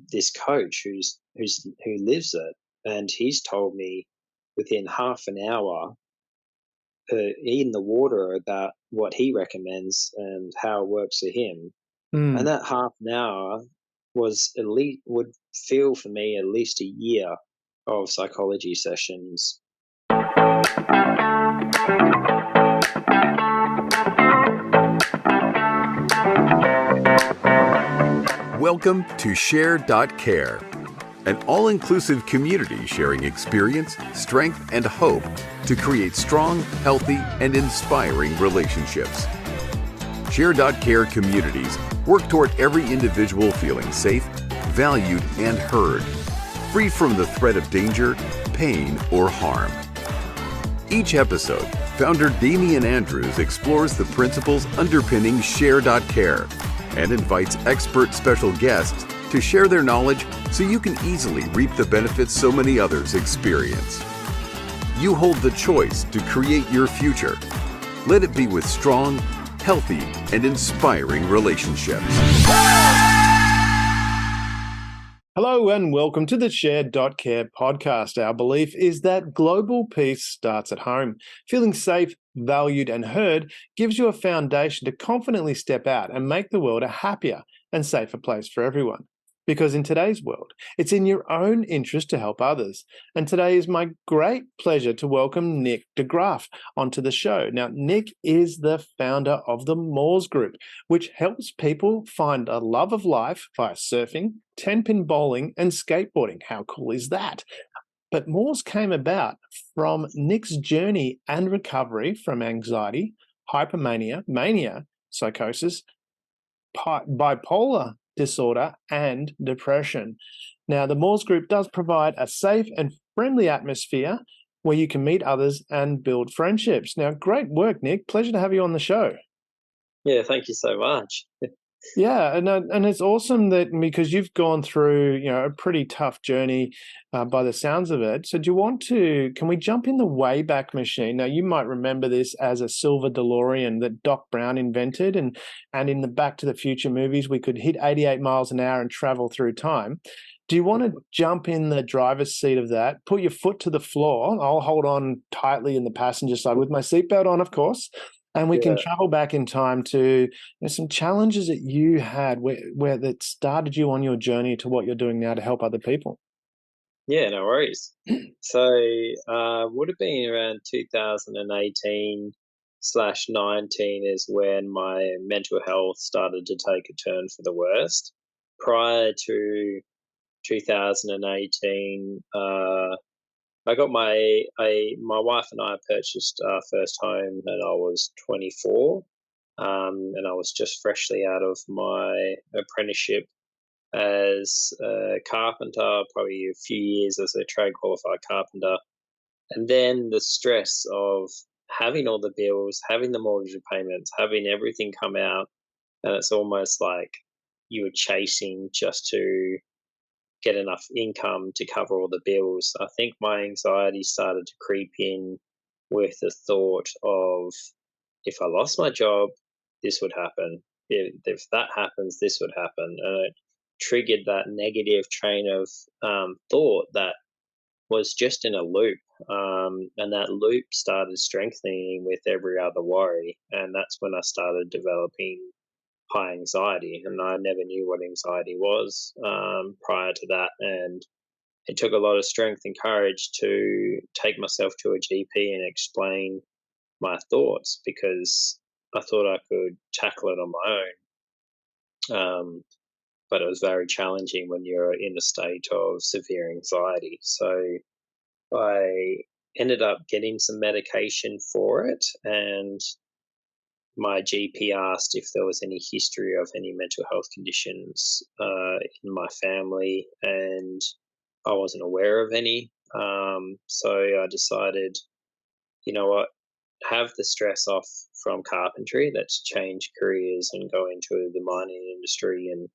this coach who lives it, and he's told me within half an hour in the water about what he recommends and how it works for him. And Mm. that half an hour was at least would feel for me at least a year of psychology sessions. Welcome to Share.care, an all-inclusive community sharing experience, strength, and hope to create strong, healthy, and inspiring relationships. Share.care communities work toward every individual feeling safe, valued, and heard, free from the threat of danger, pain, or harm. Each episode, founder Damian Andrews explores the principles underpinning Share.care and invites expert special guests to share their knowledge so you can easily reap the benefits so many others experience. You hold the choice to create your future. Let it be with strong, healthy, and inspiring relationships. Hello and welcome to the Share.care podcast. Our belief is that global peace starts at home. Feeling safe, valued, and heard gives you a foundation to confidently step out and make the world a happier and safer place for everyone. Because in today's world, it's in your own interest to help others. And today is my great pleasure to welcome Nick de Graaf onto the show. Now, Nick is the founder of the Maws Group, which helps people find a love of life via surfing, 10-pin bowling, and skateboarding. How cool is that? But Maws came about from Nick's journey and recovery from anxiety, hypomania, mania, psychosis, bipolar disorder, and depression. Now, the Maws Group does provide a safe and friendly atmosphere where you can meet others and build friendships. Now, great work, Nick. Pleasure to have you on the show. Yeah, thank you so much. Yeah, and it's awesome that because you've gone through a pretty tough journey by the sounds of it. So do you want to? Can we jump in the Wayback Machine? Now you might remember this as a silver DeLorean that Doc Brown invented, and in the Back to the Future movies, we could hit 88 miles an hour and travel through time. Do you want to jump in the driver's seat of that? Put your foot to the floor. I'll hold on tightly in the passenger side with my seatbelt on, of course. And we can Yeah, travel back in time to some challenges that you had where that started you on your journey to what you're doing now to help other people. yeah, no worries. So, would have been around 2018 slash 19 is when my mental health started to take a turn for the worst. Prior to 2018, I got my wife and I purchased our first home, and I was 24, and I was just freshly out of my apprenticeship as a carpenter, probably a few years as a trade qualified carpenter, and then the stress of having all the bills, having the mortgage payments, having everything come out, and it's almost like you were chasing just to get enough income to cover all the bills. I think my anxiety started to creep in with the thought of if I lost my job, this would happen. If that happens, this would happen. And it triggered that negative train of thought that was just in a loop. And that loop started strengthening with every other worry. And that's when I started developing high anxiety. And I never knew what anxiety was prior to that. And it took a lot of strength and courage to take myself to a GP and explain my thoughts because I thought I could tackle it on my own. But it was very challenging when you're in a state of severe anxiety. So I ended up getting some medication for it, and my GP asked if there was any history of any mental health conditions in my family, and I wasn't aware of any. So I decided, you know what, have the stress off from carpentry. Let's change careers and go into the mining industry and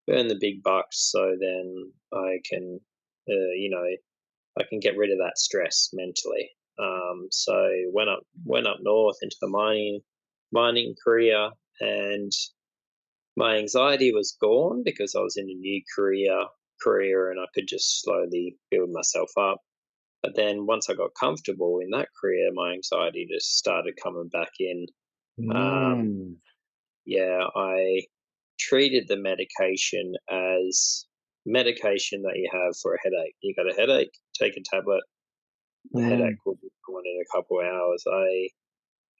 earn the big bucks. So then I can, I can get rid of that stress mentally. So went up north into the mining career, and my anxiety was gone because I was in a new career and I could just slowly build myself up. But then once I got comfortable in that career, my anxiety just started coming back in. Um, Mm. yeah, I treated the medication as medication that you have for a headache. You got a headache, take a tablet, the Mm. headache will be gone in a couple of hours. I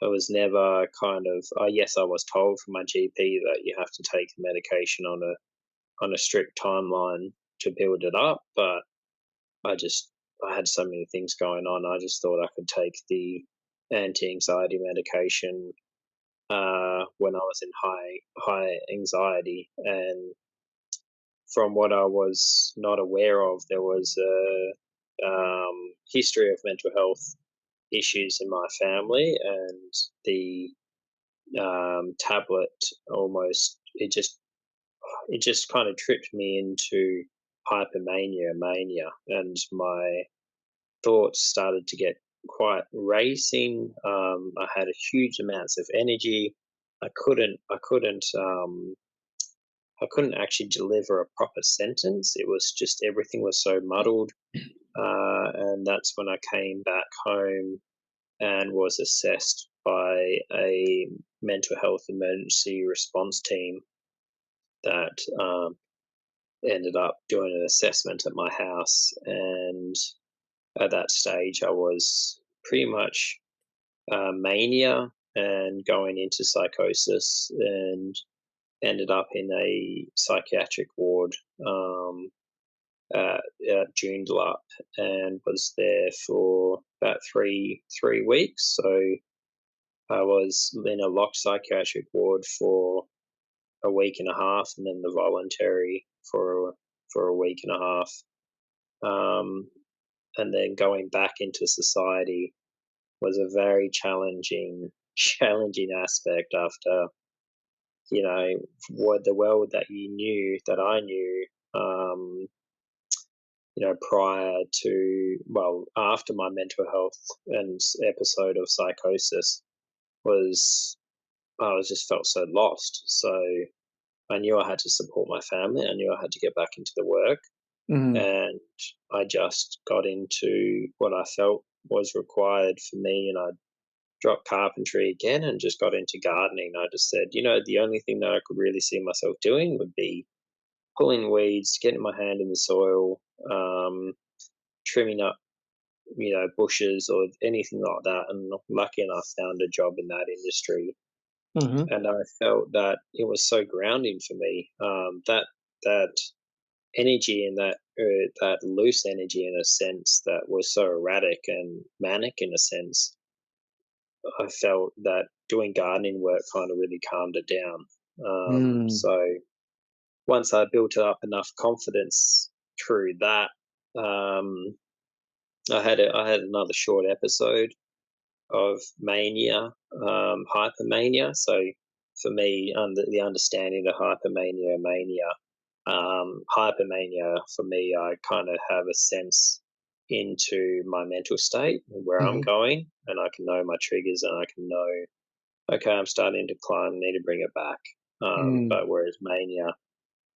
was never kind of yes, I was told from my GP that you have to take the medication on a strict timeline to build it up, but I just I had so many things going on. I just thought I could take the anti-anxiety medication when I was in high anxiety, and from what I was not aware of, there was a history of mental health issues in my family, and the tablet almost it just kind of tripped me into hypomania, mania, and my thoughts started to get quite racing. I had a huge amounts of energy. I couldn't, I couldn't, I couldn't actually deliver a proper sentence. It was just everything was so muddled, and that's when I came back home and was assessed by a mental health emergency response team that ended up doing an assessment at my house. And at that stage, I was pretty much mania and going into psychosis, and ended up in a psychiatric ward at Joondalup, and was there for about three weeks. So I was in a locked psychiatric ward for a week and a half, and then the voluntary for a week and a half, and then going back into society was a very challenging aspect after what the world that you knew that I knew prior to after my mental health and episode of psychosis was I was just felt so lost. So I knew I had to support my family. I knew I had to get back into the work, Mm. and I just got into what I felt was required for me, and I dropped carpentry again and just got into gardening. I just said, the only thing that I could really see myself doing would be pulling weeds, getting my hand in the soil, trimming up, bushes or anything like that. And lucky enough, found a job in that industry, Mhm. and I felt that it was so grounding for me. That energy and that loose energy in a sense that was so erratic and manic in a sense. I felt that doing gardening work kind of really calmed it down. Mm. So once I built up enough confidence through that, um, I had another short episode of mania, hypomania. So for me, under the understanding of hypomania, mania, hypomania for me, I kind of have a sense into my mental state and where I'm Mhm. going, and I can know my triggers, and I can know, okay, I'm starting to climb, need to bring it back. Mm. But whereas mania,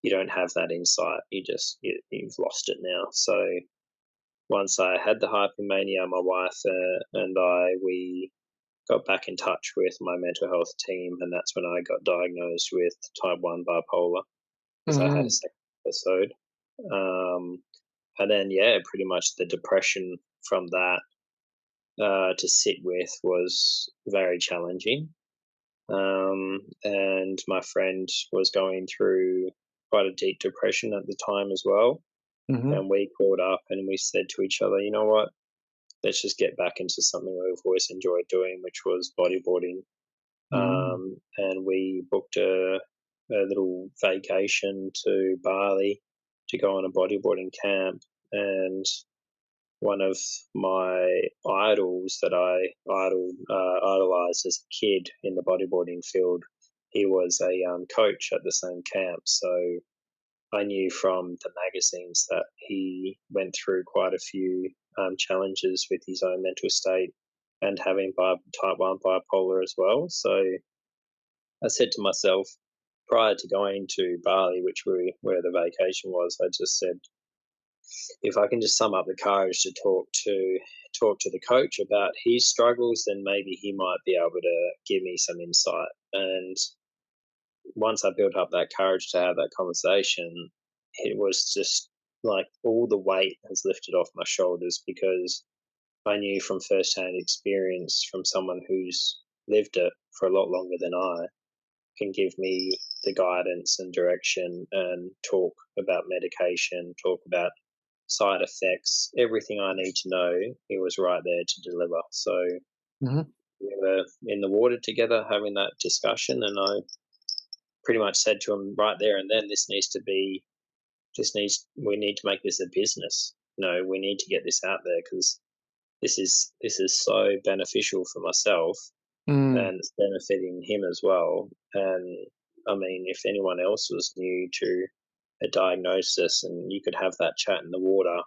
you don't have that insight. You've lost it now. So once I had the hypomania, my wife and we got back in touch with my mental health team, and that's when I got diagnosed with type 1 bipolar because I had a Mhm. second episode. Um, and then, yeah, pretty much the depression from that to sit with was very challenging. And my friend was going through quite a deep depression at the time as well. Mhm. And we caught up and we said to each other, you know what? Let's just get back into something we've always enjoyed doing, which was bodyboarding. Mm. And we booked a little vacation to Bali to go on a bodyboarding camp. And one of my idols that idolized as a kid in the bodyboarding field, he was a coach at the same camp. So I knew from the magazines that he went through quite a few challenges with his own mental state and having type 1 bipolar as well. So I said to myself, prior to going to Bali, where the vacation was, I just said, if I can just sum up the courage to talk to the coach about his struggles, then maybe he might be able to give me some insight. And once I built up that courage to have that conversation, it was just like all the weight has lifted off my shoulders, because I knew from firsthand experience from someone who's lived it for a lot longer than I can give me the guidance and direction and talk about medication, talk about side effects, everything I need to know. He was right there to deliver. So Mm-hmm. we were in the water together having that discussion, and I pretty much said to him right there and then, we need to make this a business. We need to get this out there, because this is so beneficial for myself, Mm. and it's benefiting him as well. And I mean, if anyone else was new to a diagnosis and you could have that chat in the water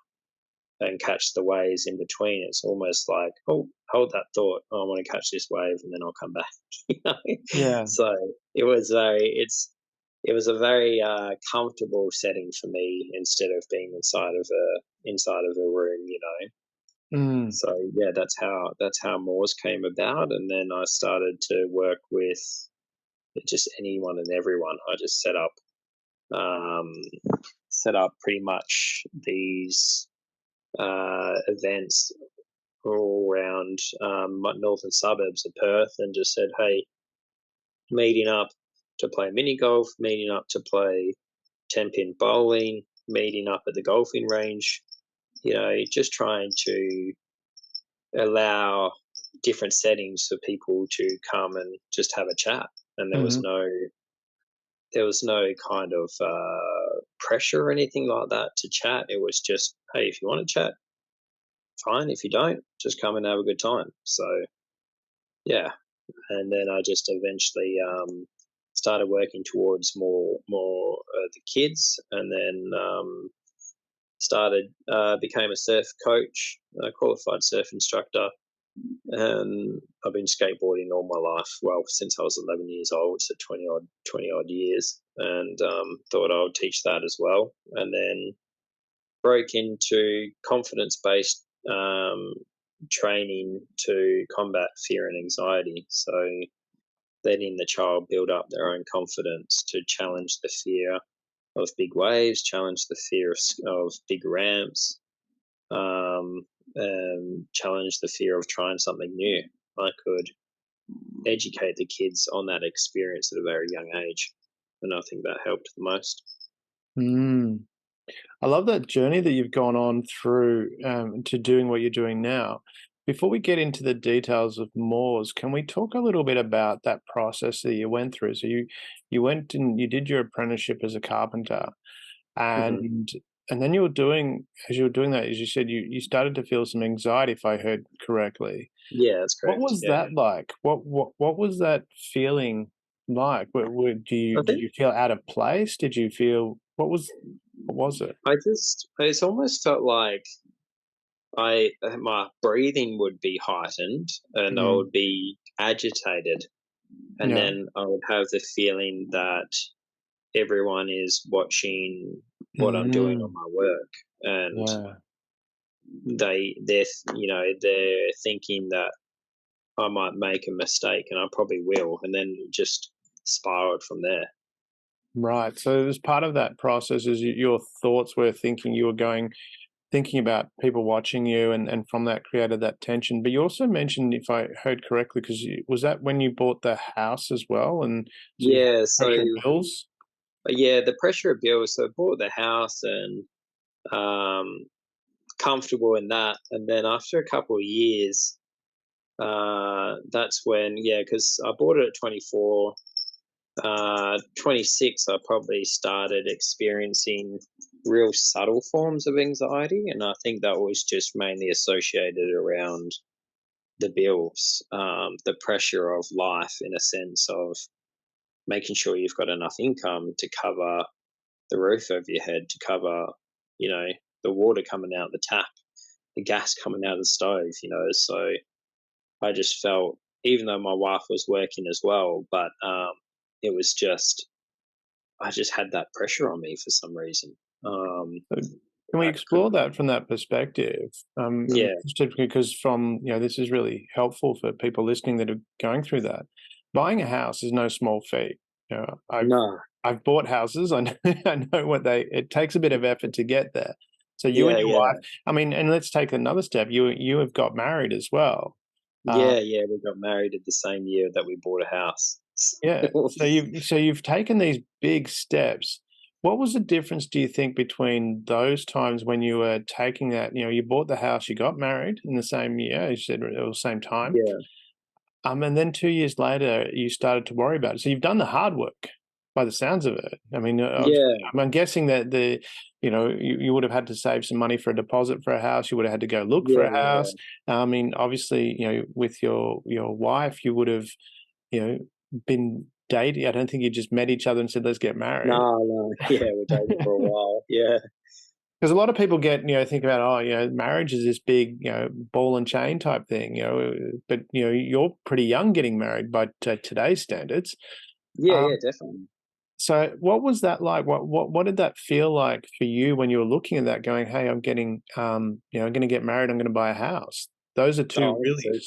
and catch the waves in between, it's almost like, oh, hold that thought. Oh, I want to catch this wave and then I'll come back. Yeah. So it was a very comfortable setting for me, instead of being inside of a room. Mm. So yeah, that's how Maws came about, and then I started to work with just anyone and everyone. I just um, set up pretty much these events all around my northern suburbs of Perth, and just said, hey, meeting up to play mini golf, meeting up to play 10-pin bowling, meeting up at the golfing range. Just trying to allow different settings for people to come and just have a chat. And Mm-hmm. there was no kind of pressure or anything like that to chat. It was just, hey, if you want to chat, fine. If you don't, just come and have a good time. So yeah, and then I just eventually started working towards more the kids, and then became a surf coach, a qualified surf instructor. And I've been skateboarding all my life. Well, since I was 11 years old, so 20 odd years, and thought I would teach that as well. And then broke into confidence based training to combat fear and anxiety. So letting the child build up their own confidence to challenge the fear of big waves, challenge the fear of big ramps, and challenge the fear of trying something new. I could educate the kids on that experience at a very young age, and I think that helped the most. Mm. I love that journey that you've gone on through to doing what you're doing now. Before we get into the details of Moors, can we talk a little bit about that process that you went through? So you went and you did your apprenticeship as a carpenter, Mm-hmm. and then you were doing as you were doing that, as you said, you started to feel some anxiety, if I heard correctly. Yeah, that's What correct. was Yeah, that like? What was that feeling like? Do I did think you feel out of place? Did you feel what was it? it's almost felt like my breathing would be heightened, and I Mm, would be agitated, and yeah. then I would have the feeling that everyone is watching what I'm doing on Mm, my work, and yeah. they're thinking that I might make a mistake, and I probably will, and then just spiraled from there. Right. So as part of that process is your thoughts were thinking you were thinking about people watching you and from that created that tension. But you also mentioned, if I heard correctly, because was that when you bought the house as well? And so you Yeah, had so pressure bills? yeah, the pressure of bills. So I bought the house and um, comfortable in that, and then after a couple of years, that's when, yeah, because I bought it at 24. 26, I probably started experiencing real subtle forms of anxiety, and I think that was just mainly associated around the bills, the pressure of life, in a sense of making sure you've got enough income to cover the roof over your head, to cover, you know, the water coming out the tap, the gas coming out of the stove. So I just felt, even though my wife was working as well, but it was just I just had that pressure on me for some reason. So can we I could, explore that from that perspective? I'm yeah, interested because this is really helpful for people listening that are going through that. Buying a house is no small feat. no, I've bought houses. I know, I know it takes a bit of effort to get there. So you and yeah, your yeah, wife, I mean, and let's take another step. You have got married as well. Uh, yeah, yeah. We got married in the same year that we bought a house. Yeah. So you've taken these big steps. What was the difference, do you think, between those times when you were taking that, you bought the house, you got married in the same year, as you said, at the same time, Yeah, and then 2 years later, you started to worry about it. So you've done the hard work by the sounds of it. I mean, yeah, I'm guessing that you would have had to save some money for a deposit for a house. You would have had to go look for yeah, a yeah. house. I mean, obviously, with your wife, you would have you know, been dating. I don't think you just met each other and said, "Let's get married." No, no, yeah. We dated for a while. Yeah, Because a lot of people think about, oh, marriage is this big, ball and chain type thing, but you're pretty young getting married by today's standards. yeah, Um, yeah. Definitely. so what was that like? What did that feel like for you when you were looking at that, going, "Hey, I'm getting, I'm going to get married. I'm going to buy a house." Those are Oh, two really,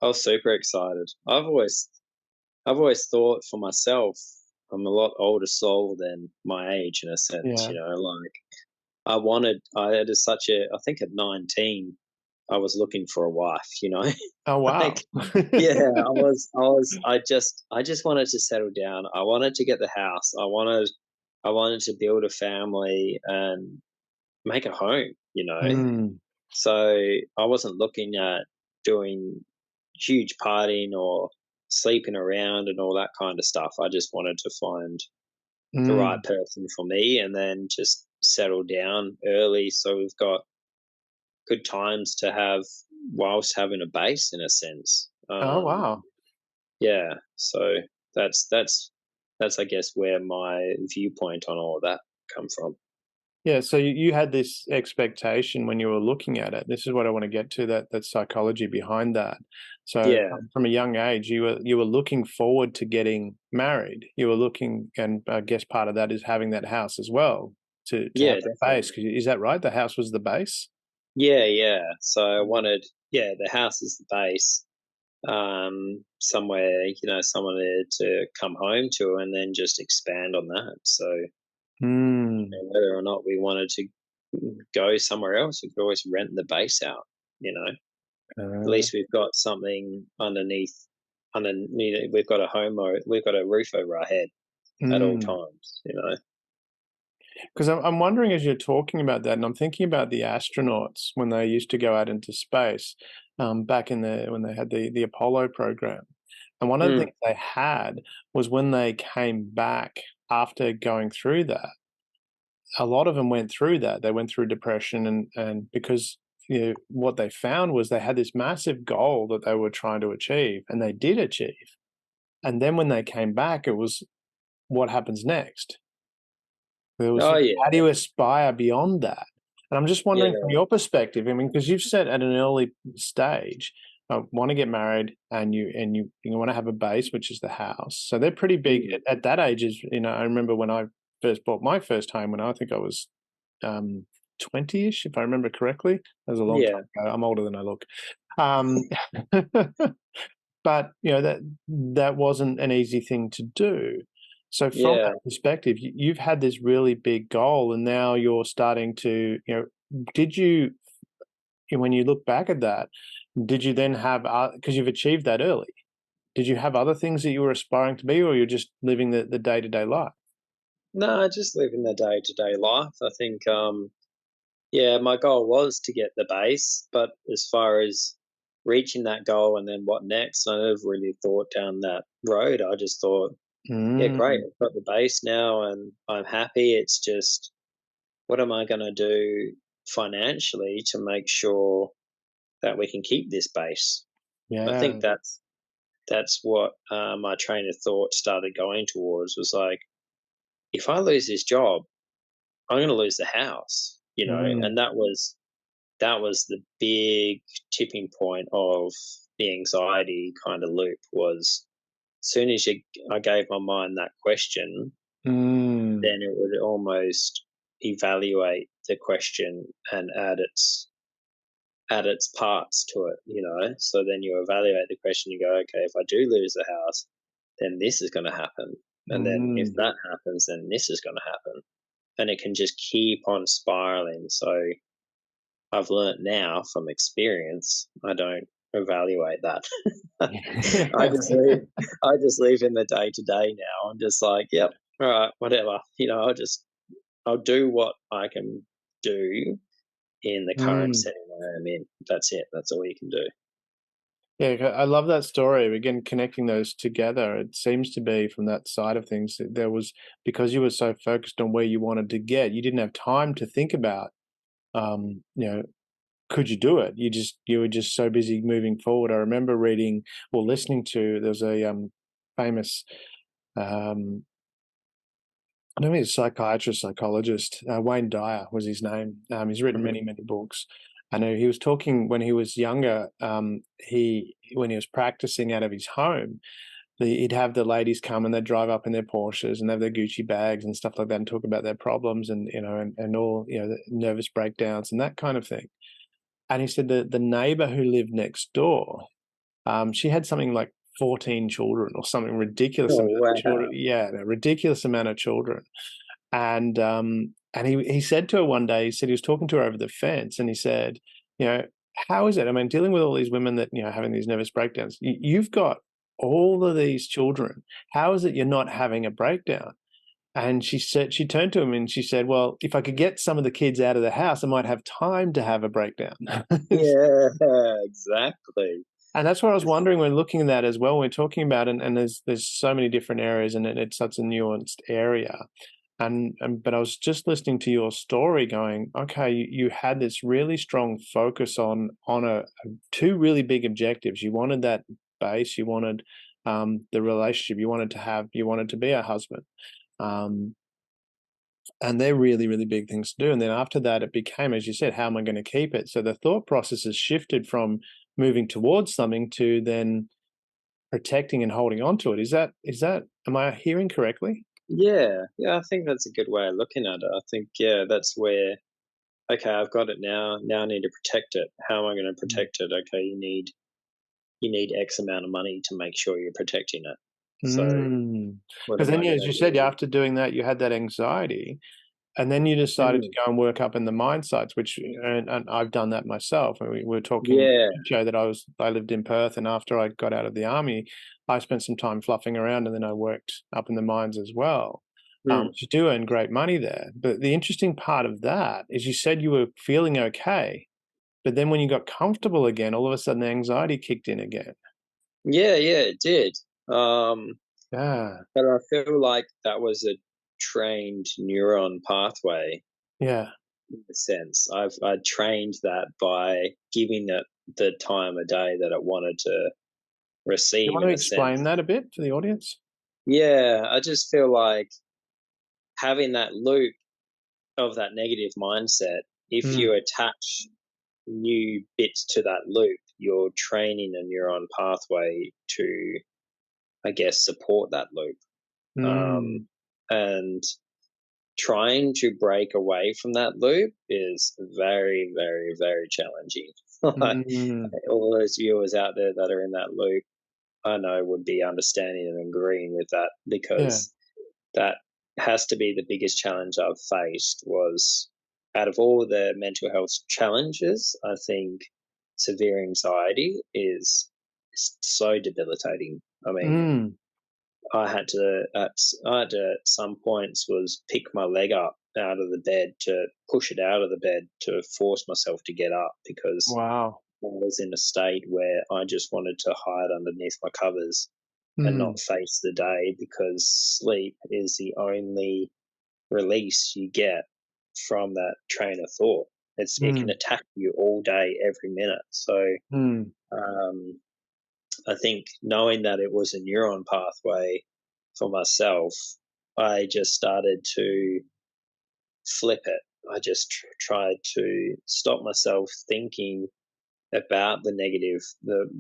I was super excited. I've always thought for myself, I'm a lot older soul than my age in a sense. yeah. Like I had such a. I think at 19, I was looking for a wife. Oh wow. Like, yeah, I just wanted to settle down. I wanted to get the house. I wanted to build a family and make a home. Mm. So I wasn't looking at doing huge partying or sleeping around and all that kind of stuff. I just wanted to find the right Mm. person for me and then just settle down early so we've got good times to have whilst having a base in a sense. Oh wow. Yeah, so that's I guess where my viewpoint on all of that come from. Yeah, so you had this expectation when you were looking at it. This is what I want to get to, that psychology behind that. So Yeah, from a young age, you were looking forward to getting married. You were looking, and I guess part of that is having that house as well to yeah, have that base. definitely. 'Cause is that right? The house was the base. Yeah, yeah. So I wanted, yeah, the house is the base. Somewhere, someone there to come home to and then just expand on that. So Hmm. whether or not we wanted to go somewhere else, we could always rent the base out, you know. At Uh, least we've got something underneath we've got a home or we've got a roof over our head at all mm. times. Because I'm wondering as you're talking about that, and I'm thinking about the astronauts when they used to go out into space, back when they had the Apollo program. And one of the Mm, things they had was when they came back after going through that, a lot of them went through that. They went through depression and because what they found was they had this massive goal that they were trying to achieve, and they did achieve. And then when they came back, it was what happens next. There was oh yeah, how do you aspire beyond that? And I'm just wondering from yeah, your perspective, I mean, because you've said at an early stage, want to get married and you want to have a base, which is the house. So they're pretty big mm, at that age. I remember when I first bought my first home when I think I was 20ish, if I remember correctly. That was a long yeah, time ago. I'm older than I look. Um, but that wasn't an easy thing to do. So from yeah. that perspective, you've had this really big goal, and now you're starting to, did you, when you look back at that, did you then have, because you've achieved that early, did you have other things that you were aspiring to be, or you're just living the day-to-day life? No, just living the day to day life. I think yeah, my goal was to get the base, but as far as reaching that goal and then what next, I never really thought down that road. I just thought, yeah, great, Mm, I've got the base now and I'm happy. It's just, what am I going to do financially to make sure that we can keep this base? I think yeah. that's what my train of thought started going towards was like, if I lose this job, I'm going to lose the house, Mm, and that was the big tipping point of the anxiety kind of loop was as soon as I gave my mind that question, then it would almost evaluate the question and add its parts to it, So then you evaluate the question, you go, okay, if I do lose the house, then this is going to happen. And then if that happens, then this is going to happen. And it can just keep on spiraling. So I've learned now from experience, I don't evaluate that. I just leave in the day to day now. I'm just like, yep, all right, whatever. I'll do what I can do in the current setting where I'm in. That's it. That's all you can do. Yeah, I love that story. Again, connecting those together, it seems to be from that side of things that there was, because you were so focused on where you wanted to get, you didn't have time to think about, could you do it? You were just so busy moving forward. I remember reading or listening to, there was a famous, I don't think he's a psychiatrist, psychologist, Wayne Dyer was his name. He's written many, many books. I know he was talking when he was younger, when he was practicing out of his home, he'd have the ladies come and they'd drive up in their Porsches and they have their Gucci bags and stuff like that and talk about their problems and, and all, the nervous breakdowns and that kind of thing. And he said that the neighbor who lived next door, she had something like 14 children or something ridiculous Oh, amount wow. of children. Yeah, a ridiculous amount of children. And he said to her one day, he said he was talking to her over the fence and he said, how is it? I mean, dealing with all these women that, having these nervous breakdowns, you've got all of these children. How is it you're not having a breakdown? And she turned to him and she said, well, if I could get some of the kids out of the house, I might have time to have a breakdown. Yeah, exactly. And that's what I was wondering when looking at that as well. We're talking about, and there's so many different areas and it's such a nuanced area. But I was just listening to your story going, okay, you had this really strong focus on two really big objectives. You wanted that base, you wanted the relationship, you wanted to be a husband. And they're really, really big things to do. And then after that, it became, as you said, how am I going to keep it? So the thought process has shifted from moving towards something to then protecting and holding on to it. Is that, am I hearing correctly? Yeah, I think that's a good way of looking at it. I think, that's where, okay, I've got it now. Now I need to protect it. How am I going to protect it? Okay, you need X amount of money to make sure you're protecting it. So what Because am then, I going as to you said, do? after doing that, you had that anxiety. And then you decided to go and work up in the mine sites, and I've done that myself. And we were talking Yeah. show that I lived in Perth, and after I got out of the army, I spent some time fluffing around, and then I worked up in the mines as well. Which you do earn great money there. But the interesting part of that is you said you were feeling okay, but then when you got comfortable again, all of a sudden the anxiety kicked in again. Yeah, it did. Yeah, But I feel like that was a trained neuron pathway yeah. in a sense. I trained that by giving it the time of day that it wanted to You receive want to in a explain sense. that a bit for the audience? Yeah, I just feel like having that loop of that negative mindset, if Mm, you attach new bits to that loop, you're training a neuron pathway to, I guess, support that loop. mm, And trying to break away from that loop is very, very, very challenging. Like, mm, all those viewers out there that are in that loop, I know would be understanding and agreeing with that, yeah. because that has to be the biggest challenge I've faced. Was, out of all the mental health challenges, I think severe anxiety is so debilitating. I mean, Mm, I had to at some points was pick my leg up out of the bed to push it out of the bed to force myself to get up, because wow. I was in a state where I just wanted to hide underneath my covers and Mm, not face the day, because sleep is the only release you get from that train of thought. It can mm, attack you all day, every minute. So mm, um, I think knowing that it was a neuron pathway for myself, I just started to flip it. I just tried to stop myself thinking about the negative,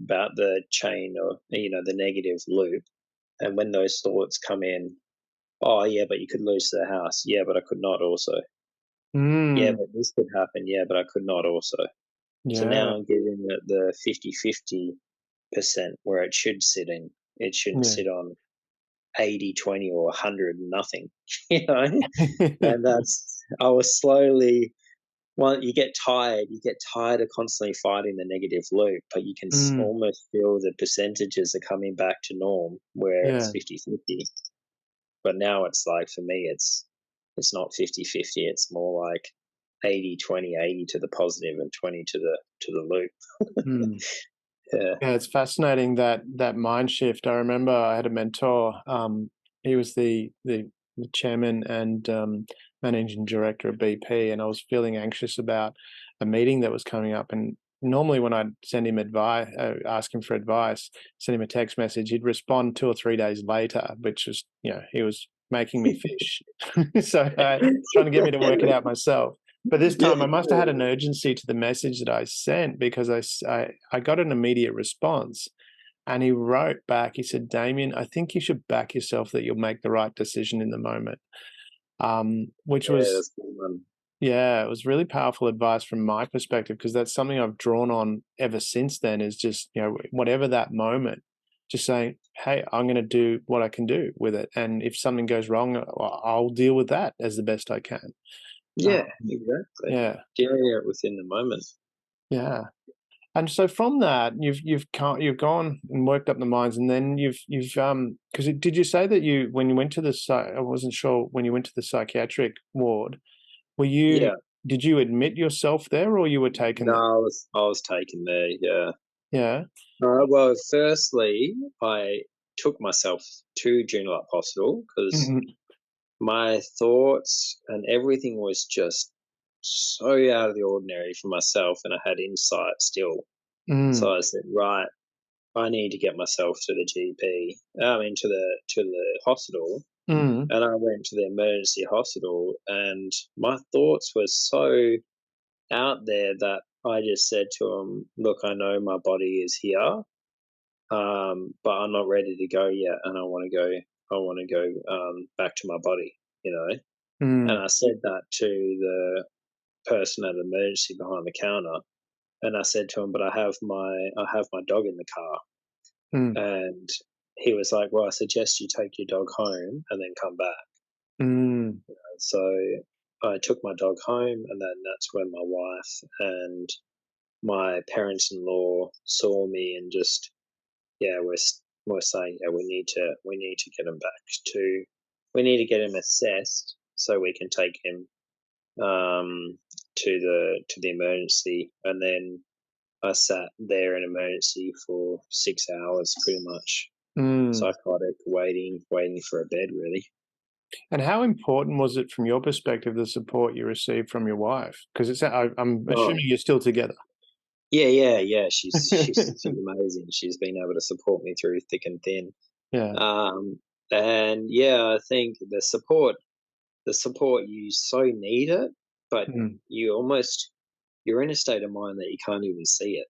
about the chain, or the negative loop. And when those thoughts come in, Oh, yeah, but you could lose the house. Yeah, but I could not also. Yeah, Mm, but this could happen. Yeah, but I could not also. So yeah, now I'm giving it the 50-50% where it should sit in. It shouldn't yeah. sit on 80-20 or 100 nothing, you know? And I was slowly, well, you get tired of constantly fighting the negative loop, but you can Mm, almost feel the percentages are coming back to norm where it's yeah. 50-50. But now it's like, for me, it's not 50-50. It's more like 80-20, 80 to the positive and 20 to the loop. Mm. Yeah. Yeah, it's fascinating that mind shift. I remember I had a mentor. He was the chairman and managing director of BP, and I was feeling anxious about a meeting that was coming up. And normally, when I'd send him advice, ask him for advice, send him a text message, he'd respond 2 or 3 days later, which was, he was making me fish. So trying to get me to work it out myself. But this Yeah. time I must have had an urgency to the message that I sent because I got an immediate response. And he wrote back, he said, Damien, I think you should back yourself that you'll make the right decision in the moment. Which Yeah, was, that's a good one. yeah, it was really powerful advice from my perspective because that's something I've drawn on ever since then is just, whatever that moment, just saying, hey, I'm going to do what I can do with it. And if something goes wrong, I'll deal with that as the best I can. Yeah, Um, exactly. yeah. Dealing it within the moment. Yeah. And so from that, you've gone and worked up the mines, and then because did you say that when you went to I wasn't sure when you went to the psychiatric ward, were you Yeah. did you admit yourself there or you were taken No, there? I was taken there. Yeah. Yeah. Well, firstly, I took myself to Joondalup Hospital because Mhm. my thoughts and everything was just so out of the ordinary for myself, and I had insight still. Mm. So I said, right, I need to get myself to the GP. I mean, to the hospital, Mm. and I went to the emergency hospital, and my thoughts were so out there that I just said to him, "Look, I know my body is here, but I'm not ready to go yet, and I want to go. I want to go back to my body, you know." And Mm. I said that to the person at emergency behind the counter, and I said to him, "But I have my dog in the car," Mm. and he was like, "Well, I suggest you take your dog home and then come back." Mm. So I took my dog home, and then that's when my wife and my parents-in-law saw me and just, yeah, we're saying, yeah, we need to get him back to we need to get him assessed so we can take him to the emergency. And then I sat there in emergency for 6 hours pretty much, Mm. psychotic, waiting for a bed, really. And how important was it from your perspective, the support you received from your wife? Because I'm Oh, assuming you're still together. yeah, yeah, yeah. She's amazing. She's been able to support me through thick and thin. Yeah. Um, and yeah, I think the support you so need it, but Mm. you're in a state of mind that you can't even see it.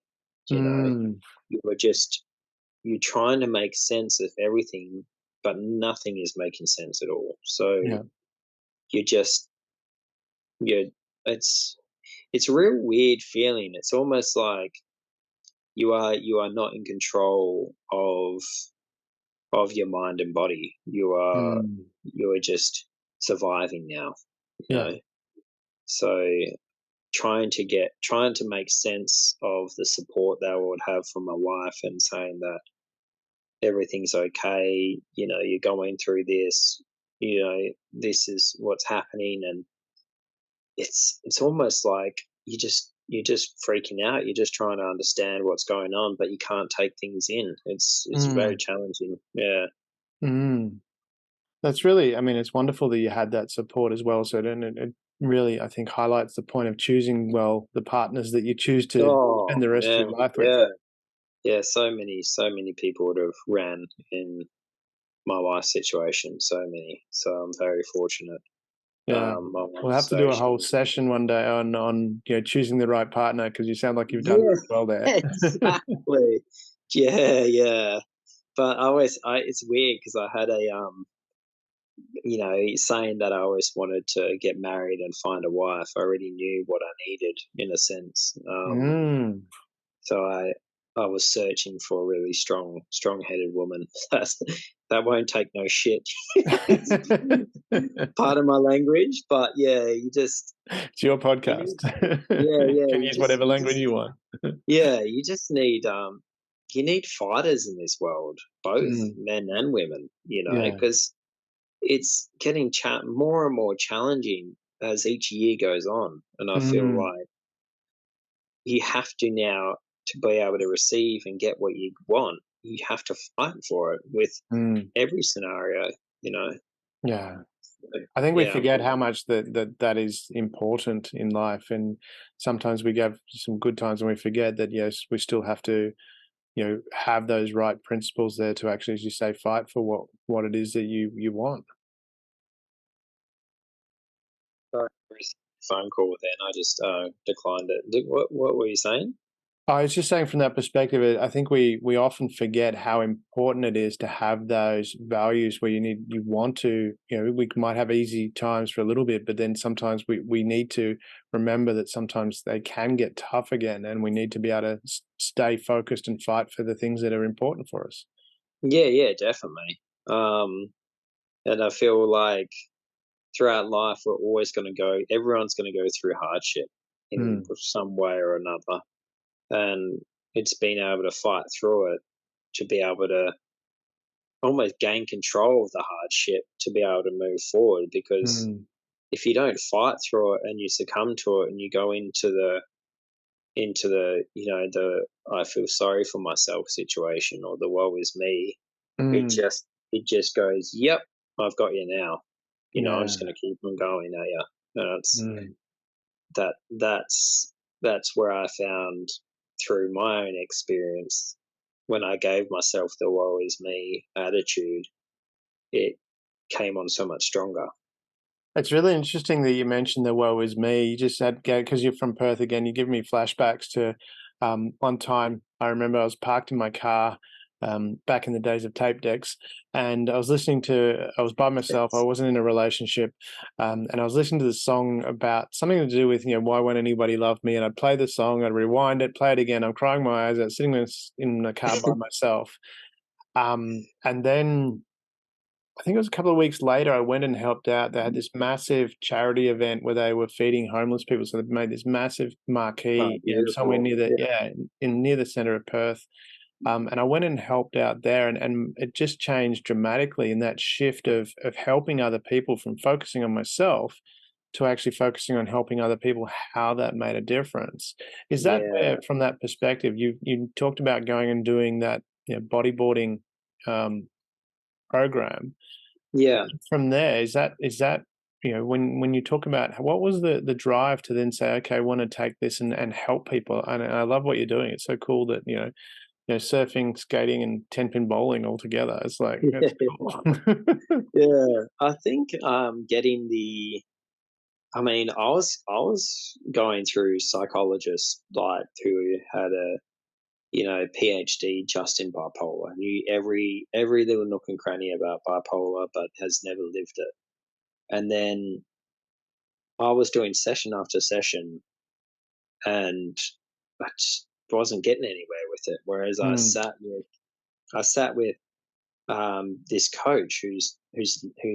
You know, Mm. you're trying to make sense of everything, but nothing is making sense at all. So Yeah. you just you're it's it's a real weird feeling. It's almost like you are not in control of your mind and body. Mm. You are just surviving now, you Yeah. know. So trying to make sense of the support that I would have from my wife and saying that everything's okay, you're going through this, this is what's happening. And it's almost like you're just freaking out. You're just trying to understand what's going on, but you can't take things in. It's very Mm. challenging. Yeah. Mm. That's really, I mean, it's wonderful that you had that support as well. So it really, I think, highlights the point of choosing well the partners that you choose to spend Oh the rest of man, your life with. yeah. Yeah, so many people would have ran in my wife's situation. So many. So I'm very fortunate. Yeah. My We'll wife, have to so do a she whole was. session one day on choosing the right partner because you sound like you've done Yeah, really well there. exactly. Yeah, yeah. But I always, it's weird because saying that I always wanted to get married and find a wife, I already knew what I needed in a sense. Mm. So I was searching for a really strong-headed woman that won't take no shit. Pardon my language, but yeah, It's your you podcast. need yeah, You yeah, can use whatever language you want. you just need you need fighters in this world, both Mm. men and women, Yeah. because it's getting more and more challenging as each year goes on, and I feel Mm. like you have to now, to be able to receive and get what you want, you have to fight for it with Mm. every scenario, you know. Yeah. So, I think we yeah, forget how much that is important in life, and sometimes we have some good times and we forget that, yes, we still have to, have those right principles there to actually, as you say, fight for what it is that you want. sorry, I received a phone call then. I just declined it. What were you saying? I was just saying from that perspective, I think we often forget how important it is to have those values where you want to, we might have easy times for a little bit, but then sometimes we need to remember that sometimes they can get tough again, and we need to be able to stay focused and fight for the things that are important for us. Yeah, yeah, definitely. And I feel like throughout life, everyone's going to go through hardship in Mm, some way or another. And it's being able to fight through it, to be able to almost gain control of the hardship, to be able to move forward. Because mm, if you don't fight through it and you succumb to it and you go into the the I feel sorry for myself situation, or the woe is me, it mm, just it just goes, yep, I've got you now. I'm yeah. just going to keep on going now. Yeah, Mm. that's where I found, through my own experience, when I gave myself the woe is me attitude, it came on so much stronger. It's really interesting that you mentioned the "woe is me." You just said, because you're from Perth again, you give me flashbacks to one time. I remember I was parked in my car back in the days of tape decks, and I was by myself. I wasn't in a relationship, and I was listening to the song about something to do with, why won't anybody love me? And I'd play the song, I'd rewind it, play it again. I'm crying my eyes out, sitting in the car by myself, and then I think it was a couple of weeks later, I went and helped out. They had this massive charity event where they were feeding homeless people. So they made this massive Oh, marquee, somewhere beautiful. near the, Yeah, near the center of Perth. And I went and helped out there, and it just changed dramatically in that shift of helping other people, from focusing on myself to actually focusing on helping other people, how that made a difference. Is that yeah, where, from that perspective, you talked about going and doing that, bodyboarding um, program? yeah, From there, is that, when you talk about what was the drive to then say, okay, I want to take this and help people, and I love what you're doing. It's so cool that surfing, skating, and 10-pin bowling all together. It's like, it's cool. yeah. I think getting the. I mean, I was going through psychologists like who had a PhD just in bipolar, knew every little nook and cranny about bipolar, but has never lived it. And then I was doing session after session, and I just wasn't getting anywhere with it. Whereas Mm, I sat with this coach who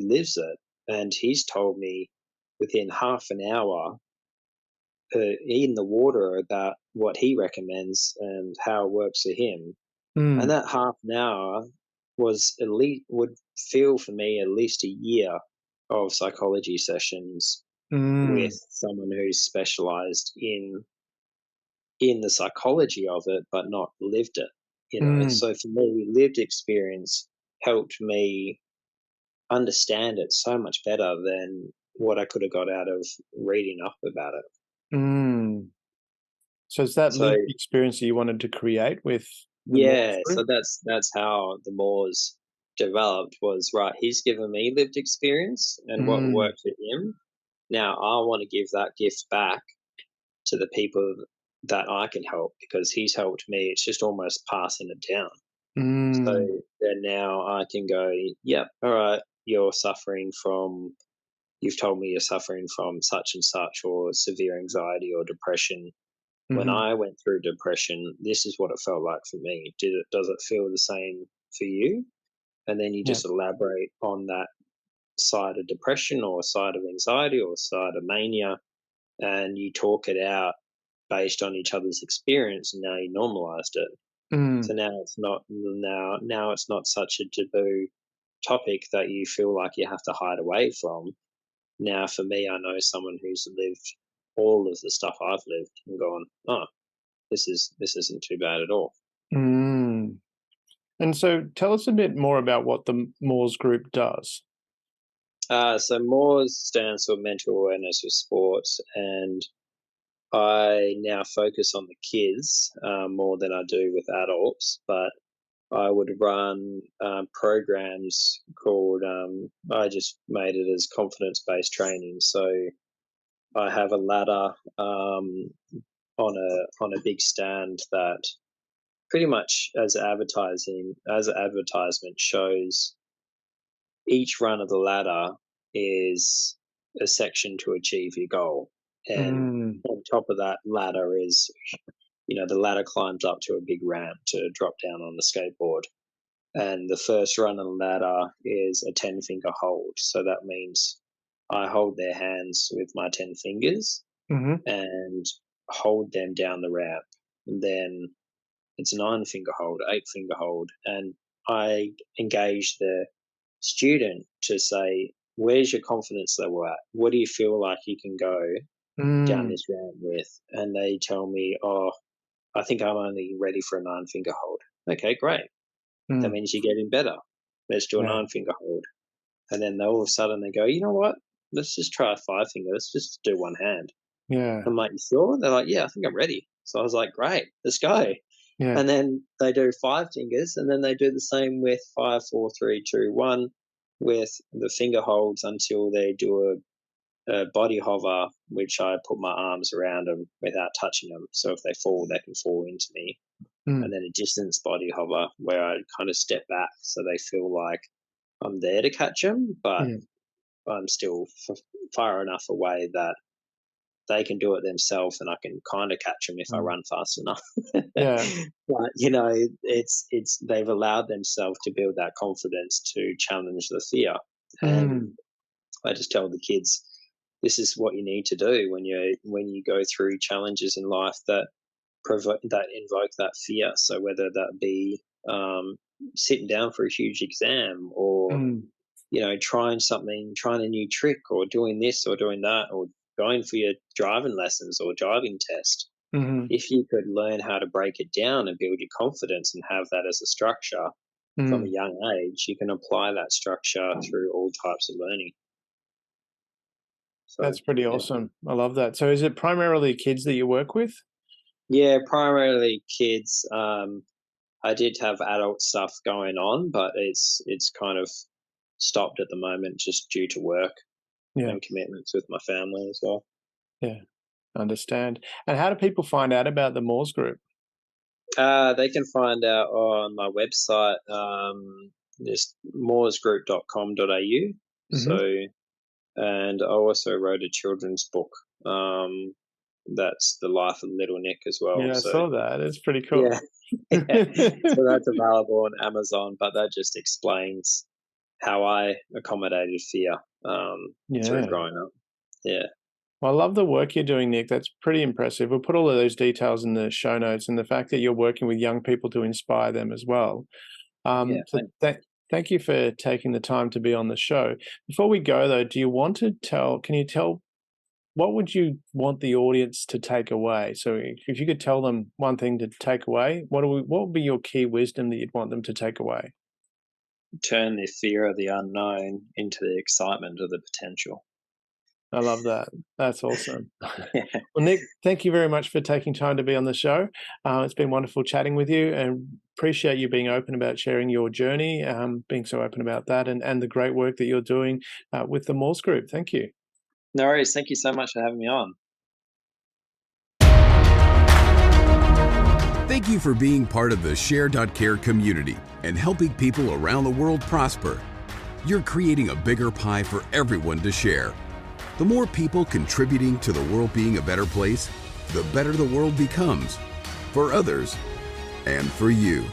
lives it, and he's told me within half an hour, in the water, about what he recommends and how it works for him. And mm, that half an hour would feel for me at least a year of psychology sessions with mm, someone who's specialized in the psychology of it, but not lived it. mm, So for me, lived experience helped me understand it so much better than what I could have got out of reading up about it. mm. So is that So lived experience that you wanted to create with the Maws yeah, so group? that's how the Moors developed. Was right. He's given me lived experience and what Mm, worked for him. Now I want to give that gift back to the people that I can help, because he's helped me. It's just almost passing it down. So mm, then now I can go, yep, all right. you're suffering from, you've told me you're suffering from such and such, or severe anxiety or depression. When Mm-hmm. I went through depression, this is what it felt like for me. Does it feel the same for you? And then you Yeah. just elaborate on that side of depression or side of anxiety or side of mania, and you talk it out based on each other's experience, and now you normalized it. Mm. So now it's not such a taboo topic that you feel like you have to hide away from. Now for me, I know someone who's lived all of the stuff I've lived and gone, oh, this isn't too bad at all. Mm. And so tell us a bit more about what the Maws group does. So Maws stands for Mental Awareness of Sports, and I now focus on the kids more than I do with adults. But I would run programs called, I just made it as confidence-based training. So I have a ladder on a big stand that pretty much as an advertisement shows each run of the ladder is a section to achieve your goal. And Mm. on top of that ladder is, the ladder climbs up to a big ramp to drop down on the skateboard. And the first run of the ladder is a 10-finger hold. So that means I hold their hands with my 10 fingers Mm-hmm. and hold them down the ramp. And then it's a 9-finger hold, 8-finger hold. And I engage the student to say, where's your confidence level at? What do you feel like you can go down Mm. this ramp with? And they tell me, oh, I think I'm only ready for a 9-finger hold. Okay, great. That Mm. means you're getting better. Let's do a Yeah. 9-finger hold. And then all of a sudden they go, you know what? Let's just try a 5-finger. Let's just do one hand. Yeah. I'm like, you sure? They're like, yeah, I think I'm ready. So I was like, great, let's go. Yeah. And then they do 5 fingers, and then they do the same with 5, 4, 3, 2, 1 with the finger holds until they do a body hover, which I put my arms around them without touching them. So if they fall, they can fall into me. Mm. And then a distance body hover where I kind of step back so they feel like I'm there to catch them, but Yeah. I'm still far enough away that they can do it themselves, and I can kind of catch them if I Mm. run fast enough. Yeah. But it's they've allowed themselves to build that confidence to challenge the fear. And Mm. I just tell the kids, this is what you need to do when you go through challenges in life that invoke that fear. So whether that be sitting down for a huge exam, or Mm. trying a new trick, or doing this or doing that, or going for your driving lessons or driving test. Mm-hmm. If you could learn how to break it down and build your confidence and have that as a structure from a Mm. young age, you can apply that structure through all types of learning. So, That's pretty yeah. awesome. I love that. So is it primarily kids that you work with? Yeah, primarily kids. I did have adult stuff going on, but it's kind of stopped at the moment just due to work Yeah. and commitments with my family as well. Yeah. Understand. And how do people find out about the Maws group? They can find out on my website, just mooresgroup.com.au. Mm-hmm. So, and I also wrote a children's book. That's The Life of Little Nick as well. Yeah, I So, saw that. It's pretty cool. yeah. Yeah. So that's available on Amazon, but that just explains how I accommodated fear through Yeah. growing up. Yeah. Well, I love the work you're doing, Nick. That's pretty impressive. We'll put all of those details in the show notes, and the fact that you're working with young people to inspire them as well. Yeah. So thank you for taking the time to be on the show. Before we go, though, can you tell, what would you want the audience to take away? So if you could tell them one thing to take away, what would be your key wisdom that you'd want them to take away? Turn the fear of the unknown into the excitement of the potential. I love that. That's awesome. Yeah. Well, Nick, thank you very much for taking time to be on the show. It's been wonderful chatting with you, and appreciate you being open about sharing your journey, being so open about that, and the great work that you're doing with the Maws Group. Thank you. No worries. Thank you so much for having me on. Thank you for being part of the Share.Care community and helping people around the world prosper. you're creating a bigger pie for everyone to share. The more people contributing to the world being a better place, the better the world becomes, for others and for you.